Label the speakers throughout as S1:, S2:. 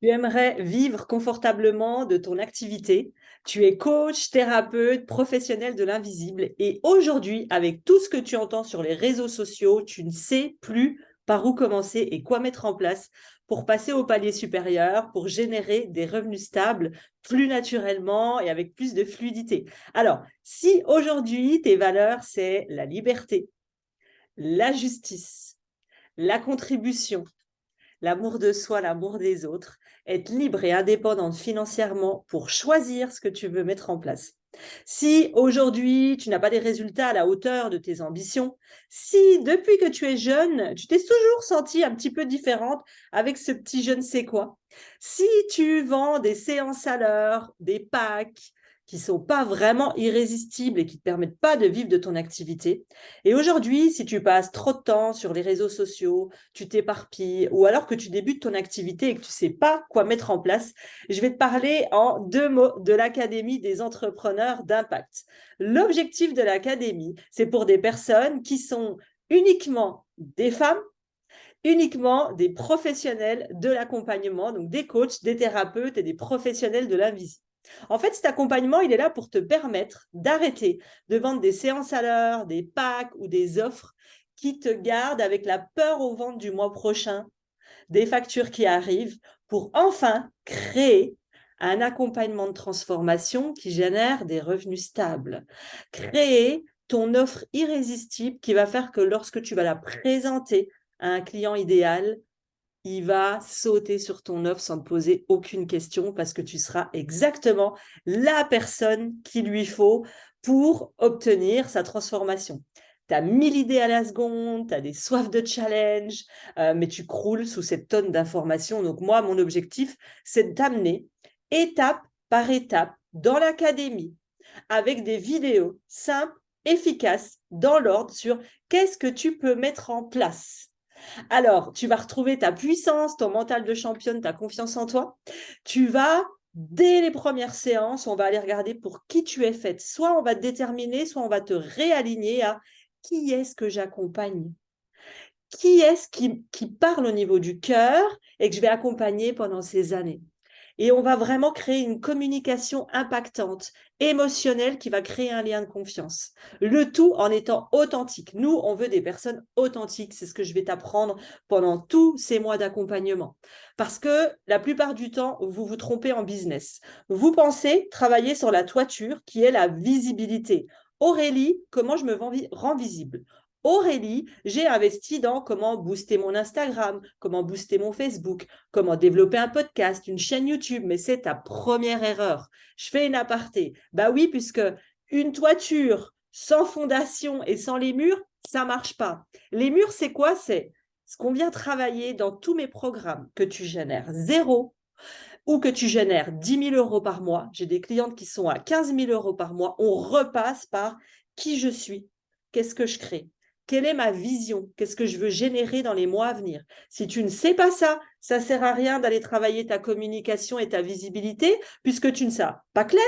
S1: Tu aimerais vivre confortablement de ton activité. Tu es coach, thérapeute, professionnel de l'invisible. Et aujourd'hui, avec tout ce que tu entends sur les réseaux sociaux, tu ne sais plus par où commencer et quoi mettre en place pour passer au palier supérieur, pour générer des revenus stables plus naturellement et avec plus de fluidité. Alors, si aujourd'hui, tes valeurs, c'est la liberté, la justice, la contribution, l'amour de soi, l'amour des autres, être libre et indépendante financièrement pour choisir ce que tu veux mettre en place. Si aujourd'hui tu n'as pas des résultats à la hauteur de tes ambitions, si depuis que tu es jeune, tu t'es toujours sentie un petit peu différente avec ce petit je ne sais quoi, si tu vends des séances à l'heure, des packs qui ne sont pas vraiment irrésistibles et qui ne te permettent pas de vivre de ton activité, et aujourd'hui, si tu passes trop de temps sur les réseaux sociaux, tu t'éparpilles, ou alors que tu débutes ton activité et que tu ne sais pas quoi mettre en place, je vais te parler en 2 mots de l'Académie des entrepreneurs d'impact. L'objectif de l'Académie, c'est pour des personnes qui sont uniquement des femmes, uniquement des professionnels de l'accompagnement, donc des coachs, des thérapeutes et des professionnels de l'invisible. En fait, cet accompagnement, il est là pour te permettre d'arrêter de vendre des séances à l'heure, des packs ou des offres qui te gardent avec la peur au ventre du mois prochain, des factures qui arrivent, pour enfin créer un accompagnement de transformation qui génère des revenus stables. Créer ton offre irrésistible qui va faire que lorsque tu vas la présenter à un client idéal, il va sauter sur ton offre sans te poser aucune question parce que tu seras exactement la personne qu'il lui faut pour obtenir sa transformation. Tu as 1000 idées à la seconde, tu as des soifs de challenge, mais tu croules sous cette tonne d'informations. Donc moi, mon objectif, c'est de t'amener étape par étape dans l'académie avec des vidéos simples, efficaces, dans l'ordre sur qu'est-ce que tu peux mettre en place. Alors, tu vas retrouver ta puissance, ton mental de championne, ta confiance en toi. Tu vas, dès les premières séances, on va aller regarder pour qui tu es faite. Soit on va te déterminer, soit on va te réaligner à qui est-ce que j'accompagne, qui est-ce qui parle au niveau du cœur et que je vais accompagner pendant ces années. Et on va vraiment créer une communication impactante, émotionnelle, qui va créer un lien de confiance. Le tout en étant authentique. Nous, on veut des personnes authentiques. C'est ce que je vais t'apprendre pendant tous ces mois d'accompagnement. Parce que la plupart du temps, vous vous trompez en business. Vous pensez travailler sur la toiture qui est la visibilité. Aurélie, comment je me rends visible? Aurélie, j'ai investi dans comment booster mon Instagram, comment booster mon Facebook, comment développer un podcast, une chaîne YouTube, mais c'est ta première erreur. Je fais une aparté. Bah oui, puisque une toiture sans fondation et sans les murs, ça marche pas. Les murs, c'est quoi? C'est ce qu'on vient travailler dans tous mes programmes, que tu génères zéro ou que tu génères 10 000 € par mois. J'ai des clientes qui sont à 15 000 € par mois. On repasse par qui je suis, qu'est-ce que je crée, quelle est ma vision, qu'est-ce que je veux générer dans les mois à venir. Si tu ne sais pas ça, ça ne sert à rien d'aller travailler ta communication et ta visibilité puisque tu ne sais pas clair,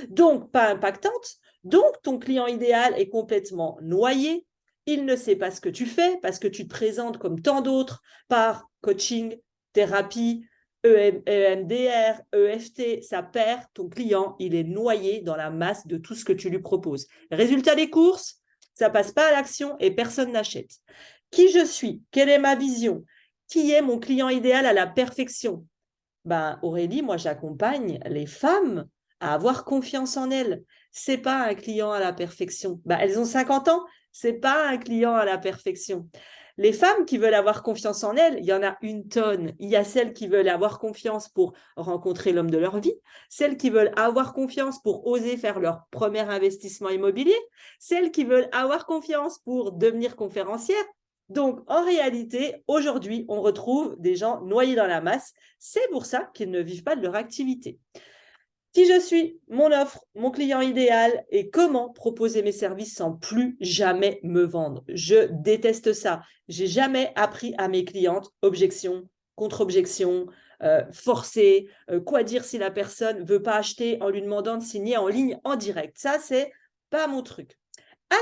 S1: donc pas impactante. Donc ton client idéal est complètement noyé. Il ne sait pas ce que tu fais parce que tu te présentes comme tant d'autres par coaching, thérapie, EMDR, EFT, ça perd. Ton client, il est noyé dans la masse de tout ce que tu lui proposes. Résultat des courses, ça passe pas à l'action et personne n'achète. Qui je suis? Quelle est ma vision? Qui est mon client idéal à la perfection? Ben, Aurélie, moi, j'accompagne les femmes à avoir confiance en elles. C'est pas un client à la perfection. Ben, elles ont 50 ans, c'est pas un client à la perfection. Les femmes qui veulent avoir confiance en elles, il y en a une tonne. Il y a celles qui veulent avoir confiance pour rencontrer l'homme de leur vie, celles qui veulent avoir confiance pour oser faire leur premier investissement immobilier, celles qui veulent avoir confiance pour devenir conférencière. Donc, en réalité, aujourd'hui, on retrouve des gens noyés dans la masse. C'est pour ça qu'ils ne vivent pas de leur activité. Qui je suis, mon offre, mon client idéal et comment proposer mes services sans plus jamais me vendre. Je déteste ça. J'ai jamais appris à mes clientes objection, contre-objection, forcer, quoi dire si la personne veut pas acheter en lui demandant de signer en ligne en direct. Ça, c'est pas mon truc.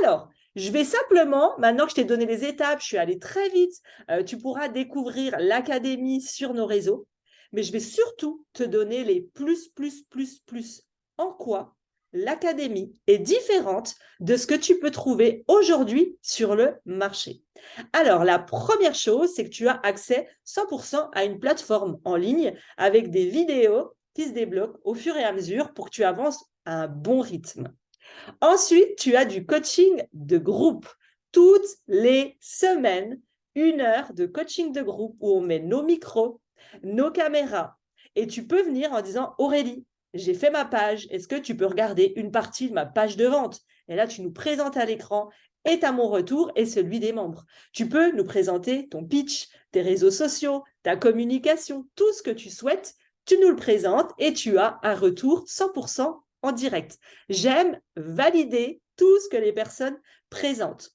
S1: Alors, je vais simplement, maintenant que je t'ai donné les étapes, je suis allée très vite, tu pourras découvrir l'académie sur nos réseaux. mais je vais surtout te donner les plus. En quoi l'académie est différente de ce que tu peux trouver aujourd'hui sur le marché. Alors, la première chose, c'est que tu as accès 100% à une plateforme en ligne avec des vidéos qui se débloquent au fur et à mesure pour que tu avances à un bon rythme. Ensuite, tu as du coaching de groupe. Toutes les semaines, 1 heure de coaching de groupe où on met nos micros, nos caméras. Et tu peux venir en disant, Aurélie, j'ai fait ma page, est-ce que tu peux regarder une partie de ma page de vente? Et là, tu nous présentes à l'écran et à mon retour et celui des membres. Tu peux nous présenter ton pitch, tes réseaux sociaux, ta communication, tout ce que tu souhaites, tu nous le présentes et tu as un retour 100% en direct. J'aime valider tout ce que les personnes présentent.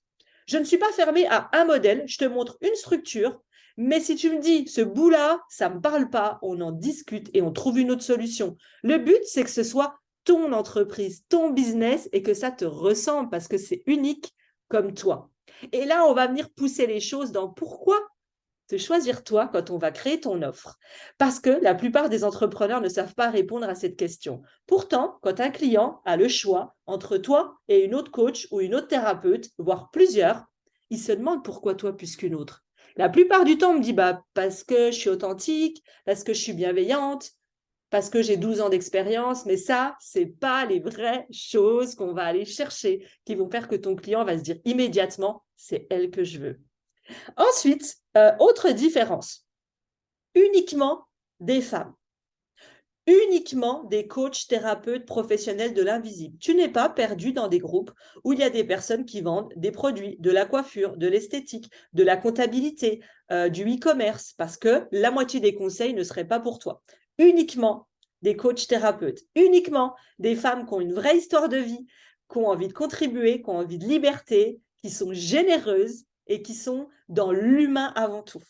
S1: Je ne suis pas fermée à un modèle, je te montre une structure, mais si tu me dis, ce bout-là, ça ne me parle pas, on en discute et on trouve une autre solution. Le but, c'est que ce soit ton entreprise, ton business et que ça te ressemble parce que c'est unique comme toi. Et là, on va venir pousser les choses dans pourquoi te choisir toi quand on va créer ton offre. Parce que la plupart des entrepreneurs ne savent pas répondre à cette question. Pourtant, quand un client a le choix entre toi et une autre coach ou une autre thérapeute, voire plusieurs, il se demande pourquoi toi plus qu'une autre. La plupart du temps, on me dit parce que je suis authentique, parce que je suis bienveillante, parce que j'ai 12 ans d'expérience, mais ça, c'est pas les vraies choses qu'on va aller chercher qui vont faire que ton client va se dire immédiatement, c'est elle que je veux. Ensuite, autre différence, uniquement des femmes, uniquement des coachs, thérapeutes, professionnels de l'invisible. Tu n'es pas perdu dans des groupes où il y a des personnes qui vendent des produits, de la coiffure, de l'esthétique, de la comptabilité, du e-commerce, parce que la moitié des conseils ne seraient pas pour toi. Uniquement des coachs thérapeutes, uniquement des femmes qui ont une vraie histoire de vie, qui ont envie de contribuer, qui ont envie de liberté, qui sont généreuses et qui sont dans l'humain avant tout.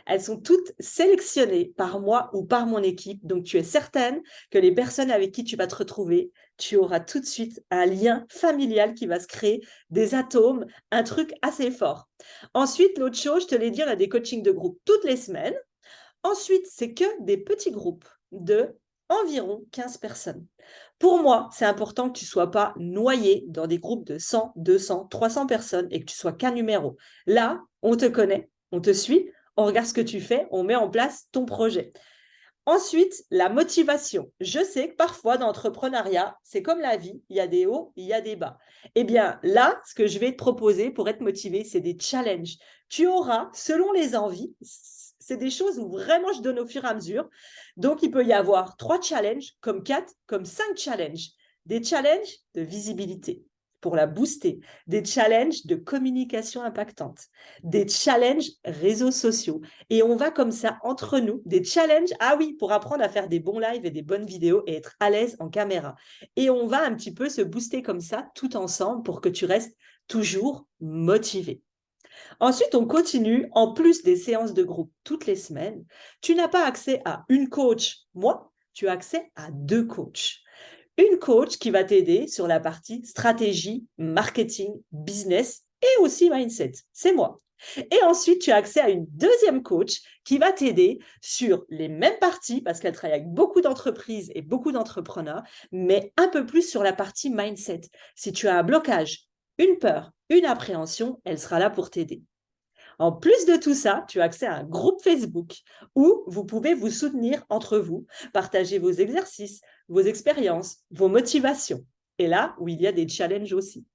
S1: Elles sont toutes sélectionnées par moi ou par mon équipe. Donc, tu es certaine que les personnes avec qui tu vas te retrouver, tu auras tout de suite un lien familial qui va se créer, des atomes, un truc assez fort. Ensuite, l'autre chose, je te l'ai dit, on a des coachings de groupe toutes les semaines. Ensuite, c'est que des petits groupes de environ 15 personnes. Pour moi, c'est important que tu ne sois pas noyé dans des groupes de 100, 200, 300 personnes et que tu sois qu'un numéro. Là, on te connaît, on te suit, on regarde ce que tu fais, on met en place ton projet. Ensuite, la motivation. Je sais que parfois, dans l'entrepreneuriat, c'est comme la vie, il y a des hauts, il y a des bas. Eh bien, là, ce que je vais te proposer pour être motivé, c'est des challenges. Tu auras, selon les envies, c'est des choses où vraiment je donne au fur et à mesure. Donc, il peut y avoir 3 challenges, comme 4, comme 5 challenges. Des challenges de visibilité pour la booster, des challenges de communication impactante, des challenges réseaux sociaux. Et on va comme ça, entre nous, des challenges, ah oui, pour apprendre à faire des bons lives et des bonnes vidéos et être à l'aise en caméra. Et on va un petit peu se booster comme ça, tout ensemble, pour que tu restes toujours motivé. Ensuite, on continue, en plus des séances de groupe toutes les semaines, tu n'as pas accès à une coach, moi, tu as accès à 2 coachs. Une coach qui va t'aider sur la partie stratégie, marketing, business et aussi mindset. C'est moi. Et ensuite, tu as accès à une deuxième coach qui va t'aider sur les mêmes parties, parce qu'elle travaille avec beaucoup d'entreprises et beaucoup d'entrepreneurs, mais un peu plus sur la partie mindset. Si tu as un blocage, une peur, une appréhension, elle sera là pour t'aider. En plus de tout ça, tu as accès à un groupe Facebook où vous pouvez vous soutenir entre vous, partager vos exercices, vos expériences, vos motivations. Et là où il y a des challenges aussi.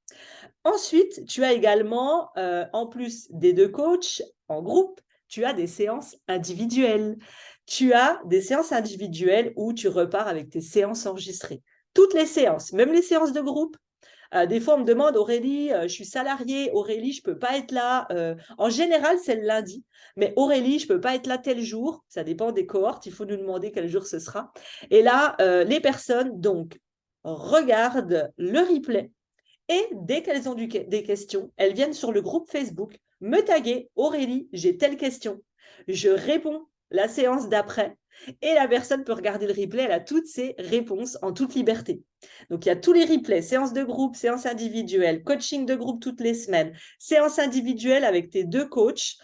S1: Ensuite, tu as également, en plus des 2 coachs en groupe, tu as des séances individuelles. Tu as des séances individuelles où tu repars avec tes séances enregistrées. Toutes les séances, même les séances de groupe. Des fois, on me demande, Aurélie, je suis salariée, Aurélie, je ne peux pas être là. En général, c'est le lundi, mais Aurélie, je ne peux pas être là tel jour. Ça dépend des cohortes, il faut nous demander quel jour ce sera. Et là, les personnes, donc, regardent le replay et dès qu'elles ont des questions, elles viennent sur le groupe Facebook me taguer, Aurélie, j'ai telle question. Je réponds la séance d'après et la personne peut regarder le replay, elle a toutes ses réponses en toute liberté. Donc, il y a tous les replays, séances de groupe, séances individuelles, coaching de groupe toutes les semaines, séances individuelles avec tes 2 coachs.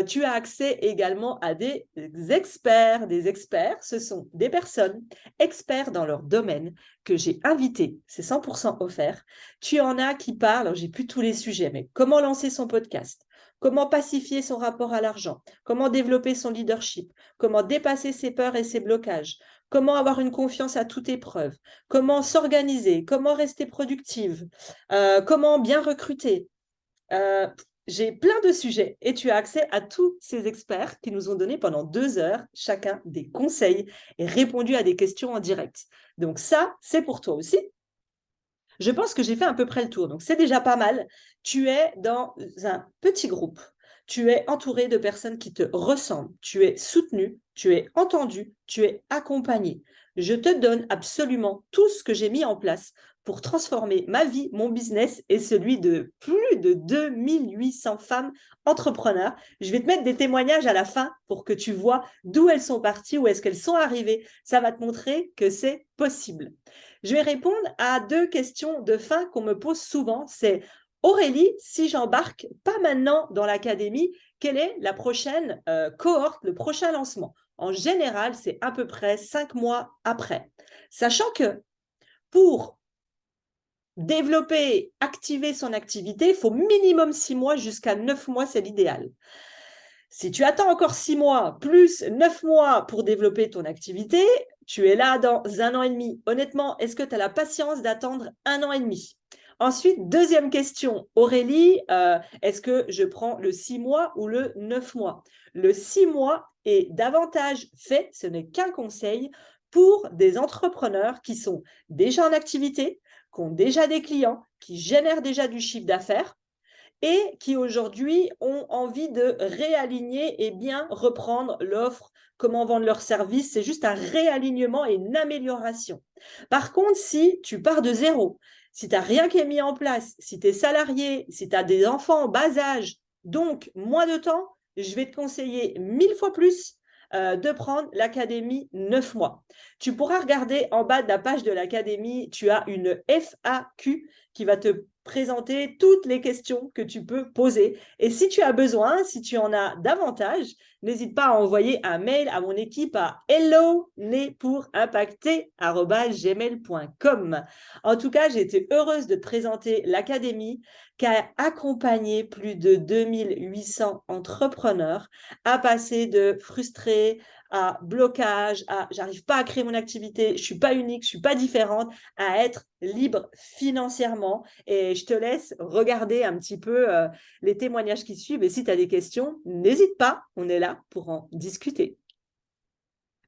S1: Tu as accès également à des experts. Des experts, ce sont des personnes experts dans leur domaine que j'ai invitées. C'est 100% offert. Tu en as qui parlent, alors j'ai plus tous les sujets, mais comment lancer son podcast, comment pacifier son rapport à l'argent, comment développer son leadership, comment dépasser ses peurs et ses blocages, comment avoir une confiance à toute épreuve, comment s'organiser, comment rester productive, comment bien recruter. J'ai plein de sujets et tu as accès à tous ces experts qui nous ont donné pendant 2 heures chacun des conseils et répondu à des questions en direct. Donc ça, c'est pour toi aussi. Je pense que j'ai fait à peu près le tour. Donc, c'est déjà pas mal. Tu es dans un petit groupe. Tu es entouré de personnes qui te ressemblent. Tu es soutenu, tu es entendu, tu es accompagné. Je te donne absolument tout ce que j'ai mis en place pour transformer ma vie, mon business et celui de plus de 2800 femmes entrepreneurs. Je vais te mettre des témoignages à la fin pour que tu vois d'où elles sont parties, où est-ce qu'elles sont arrivées. Ça va te montrer que c'est possible. Je vais répondre à 2 questions de fin qu'on me pose souvent. C'est Aurélie, si j'embarque pas maintenant dans l'académie, quelle est la prochaine cohorte, le prochain lancement? En général, c'est à peu près 5 mois après. Sachant que pour développer, activer son activité, il faut minimum 6 mois jusqu'à 9 mois, c'est l'idéal. Si tu attends encore 6 mois plus 9 mois pour développer ton activité, tu es là dans 1 an et demi. Honnêtement, est-ce que tu as la patience d'attendre 1 an et demi? Ensuite, deuxième question, Aurélie, est-ce que je prends le 6 mois ou le 9 mois? Le 6 mois est davantage fait, ce n'est qu'un conseil, pour des entrepreneurs qui sont déjà en activité, qui ont déjà des clients, qui génèrent déjà du chiffre d'affaires et qui aujourd'hui ont envie de réaligner et bien reprendre l'offre, comment vendre leurs services. C'est juste un réalignement et une amélioration. Par contre, si tu pars de zéro, si tu n'as rien qui est mis en place, si tu es salarié, si tu as des enfants en bas âge, donc moins de temps, je vais te conseiller 1000 fois plus de prendre l'académie 9 mois. Tu pourras regarder en bas de la page de l'académie, tu as une FAQ qui va te présenter toutes les questions que tu peux poser. Et si tu as besoin, si tu en as davantage, n'hésite pas à envoyer un mail à mon équipe à hello-né-pour-impacter@gmail.com. En tout cas, j'ai été heureuse de te présenter l'académie qui a accompagné plus de 2800 entrepreneurs à passer de frustrés à blocage, à j'arrive pas à créer mon activité, je suis pas unique, je suis pas différente, à être libre financièrement. Et je te laisse regarder un petit peu les témoignages qui suivent. Et si tu as des questions, n'hésite pas, on est là pour en discuter.